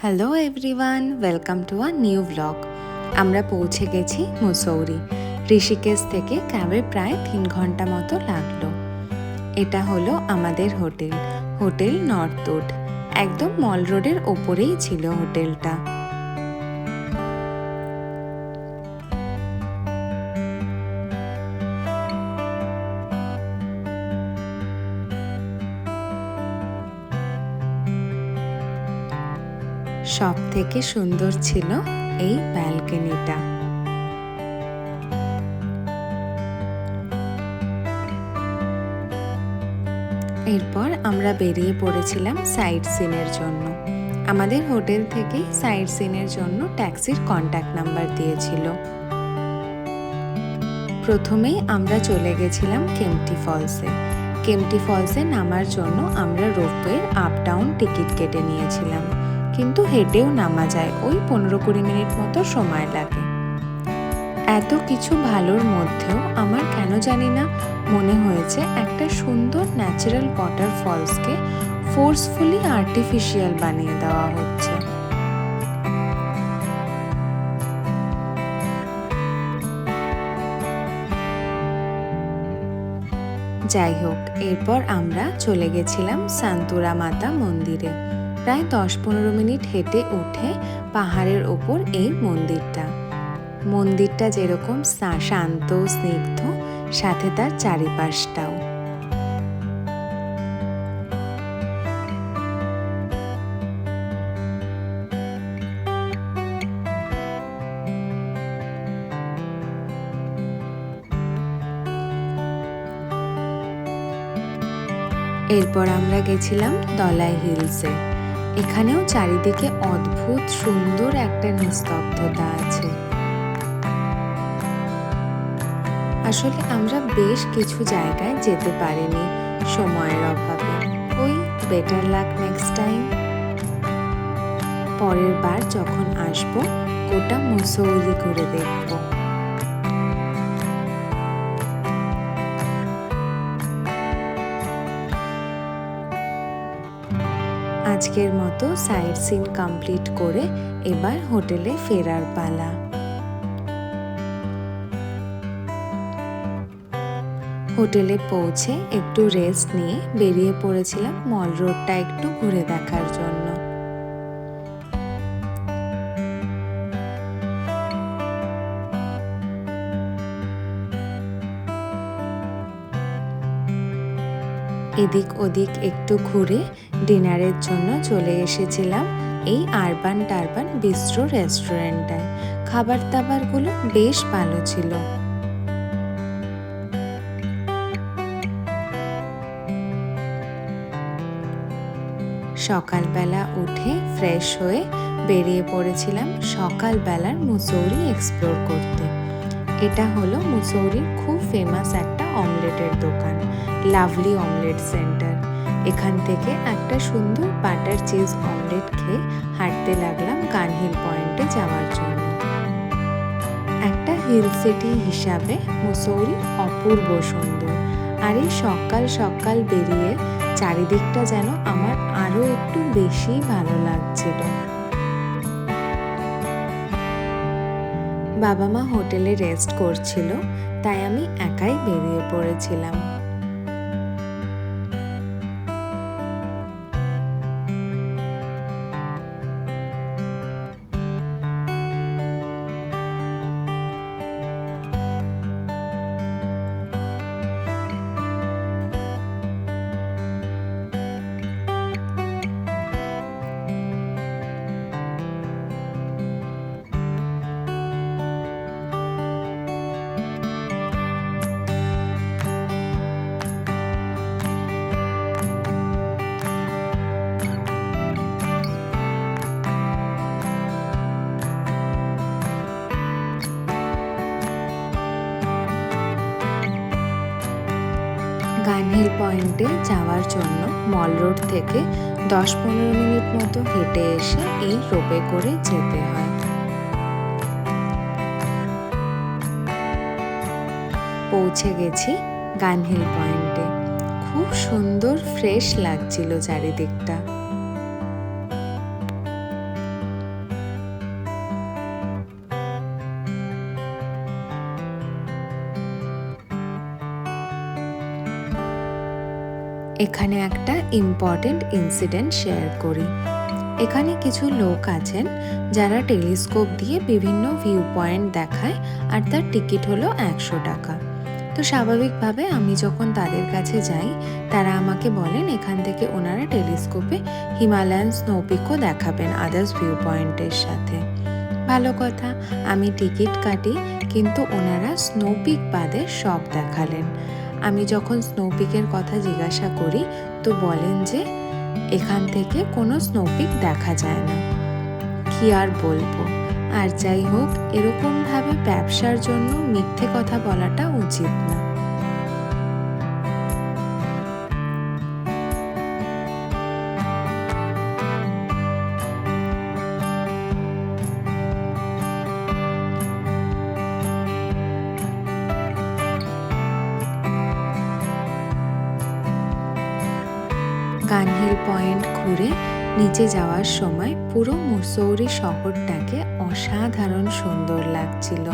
Hello everyone, welcome to a new blog. আমরা পৌঁছে গেছি মুসৌরি। ঋষিকেশ থেকে ক্যাবে প্রায় 3 ঘন্টা মতো লাগলো। এটা হলো আমাদের হোটেল নর্থউড। একদম মল রোডের ওপরেই ছিল হোটেলটা। সব থেকে সুন্দর ছিল এই ব্যালকনিটা। এরপর আমরা বেরিয়ে পড়েছিলাম সাইট সিনের জন্য। আমাদের হোটেল থেকেই সাইট সিনের জন্য ট্যাক্সির কন্ট্যাক্ট নাম্বার দিয়েছিল। প্রথমেই আমরা চলে গেছিলাম কেম্পটি ফলসে। কেম্পটি ফলসে নামার জন্য আমরা রোপওয়ের আপ ডাউন টিকিট কেটে নিয়েছিলাম, কিন্তু হেঁটেও নামা যায়, ওই 15-20 মিনিট মতো সময় লাগে। এত কিছু ভালোর মধ্যেও আমার কেন জানি না মনে হয়েছে একটা সুন্দর ন্যাচারাল ওয়াটারফলসকে ফোর্সফুলি আর্টিফিশিয়াল বানিয়ে দেওয়া হচ্ছে। যাই হোক, এরপর আমরা চলে গেছিলাম সান্তুরা মাতা মন্দিরে। প্রায় 10-15 মিনিট হেঁটে উঠে পাহাড়ের ওপর এই মন্দিরটা যেরকম শান্ত স্নিগ্ধ, সাথে তার চারিপাশটাও। এরপর আমরা গেছিলাম দলাই হিলসে। এখানেও চারিদিকে অদ্ভুত সুন্দর একটা নিস্তব্ধতা আছে। আসলে আমরা বেশ কিছু জায়গায় যেতে পারিনি সময়ের অভাবে। ওই বেটার লাক নেক্সট টাইম। পরের বার যখন আসবো গোটা মুসৌরি ঘুরে দেখবো। আজকের মতো সাইট সিন কমপ্লিট করে এবার হোটেলে ফেরার পালা। হোটেলে পৌঁছে একটু রেস্ট নিয়ে বেরিয়ে পড়েছিলাম মল রোডটা একটু ঘুরে দেখার জন্য। এদিক ওদিক একটু ঘুরে ডিনারের জন্য চলে এসেছিলাম এই আরবান টারবান বিস্ট্রো রেস্টুরেন্টটায়। খাবার দাবারগুলো বেশ ভালো ছিল। সকালবেলা উঠে ফ্রেশ হয়ে বেরিয়ে পড়েছিলাম সকালবেলার মুসৌরি এক্সপ্লোর করতে। এটা হলো মুসৌরির খুব ফেমাস একটা অমলেটের দোকান, লাভলি অমলেট সেন্টার। এখান থেকে একটা সুন্দর বাটার চিজ অমলেট খেয়ে হাঁটতে লাগলাম গানহিল পয়েন্টে যাওয়ার জন্য। একটা হিল সিটি হিসাবে মুসৌরি অপূর্ব সুন্দর। আর এই সকাল সকাল বেরিয়ে চারিদিকটা যেন আমার আরো একটু বেশি ভালো লাগছিল। বাবা মা হোটেলে রেস্ট করছিল, তাই আমি একাই বেরিয়ে পড়েছিলাম। গানহিল পয়েন্টে যাওয়ার জন্য মল রোড থেকে 10-15 মিনিট মতো হেঁটে এসে এই রোপে করে যেতে হয়। পৌঁছে গেছি গানহিল পয়েন্টে। খুব সুন্দর ফ্রেশ লাগছিল চারিদিকটা। এখানে একটা ইম্পর্টেন্ট ইনসিডেন্ট শেয়ার করি। এখানে কিছু লোক আছেন যারা টেলিস্কোপ দিয়ে বিভিন্ন ভিউ পয়েন্ট দেখায়, আর তার টিকিট হলো 100 টাকা। তো স্বাভাবিকভাবে আমি যখন তাদের কাছে যাই, তারা আমাকে বলেন এখান থেকে ওনারা টেলিস্কোপে হিমালয়ান স্নোপিকও দেখাবেন আদার্স ভিউ পয়েন্টের সাথে। ভালো কথা, আমি টিকিট কাটি, কিন্তু ওনারা স্নোপিক বাদে সব দেখালেন। আমি যখন স্নোপিকের কথা জিজ্ঞাসা করি, তো বলেন যে এখান থেকে কোনো স্নোপিক দেখা যায় না। কি আর বলবো। আর যাই হোক, এরকমভাবে ব্যবসার জন্য মিথ্যে কথা বলাটা উচিত না। কানহিল পয়েন্ট ঘুরে নিচে যাওয়ার সময় পুরো মুসৌরি শহরটাকে অসাধারণ সুন্দর লাগছিল।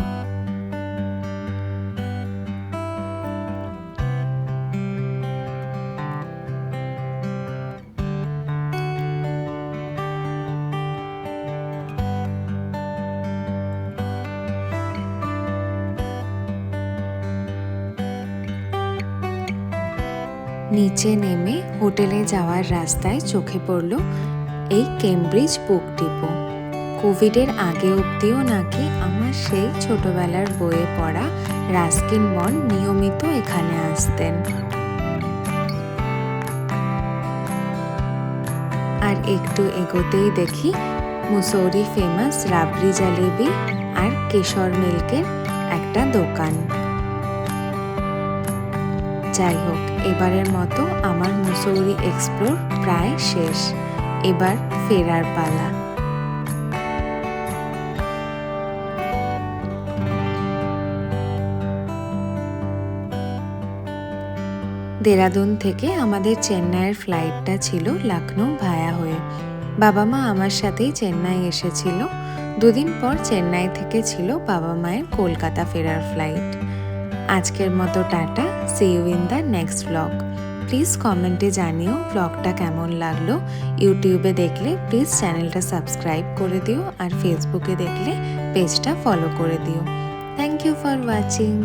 নিচে নেমে হোটেলে যাওয়ার রাস্তায় চোখে পড়ল এই কেমব্রিজ বুক ডিপো। কোভিডের আগে অবধিও নাকি আমার সেই ছোটবেলার বইয়ে পড়া রাস্কিন বন্ড নিয়মিত এখানে আসতেন। আর একটু এগোতেই দেখি মুসৌরি ফেমাস রাবড়ি জালেবি আর কেশর মিল্কের একটা দোকান। যাই হোক, এবারের মতো আমার মুসৌরি এক্সপ্লোর প্রায় শেষ। এবার ফেরার পালা। দেরাদুন থেকে আমাদের চেন্নাইয়ের ফ্লাইটটা ছিল লখনৌ ভায়া হয়ে। বাবা মা আমার সাথেই চেন্নাই এসেছিল। 2 দিন পর চেন্নাই থেকে ছিল বাবা মায়ের কলকাতা ফেরার ফ্লাইট। আজকের মতো tata, see you in the next blog. Please কমেন্টে জানিও ব্লগটা কেমন লাগলো। ইউটিউবে দেখলে প্লিজ চ্যানেলটা সাবস্ক্রাইব করে দিও, আর ফেসবুকে দেখলে পেজটা ফলো করে দিও। Thank you for watching.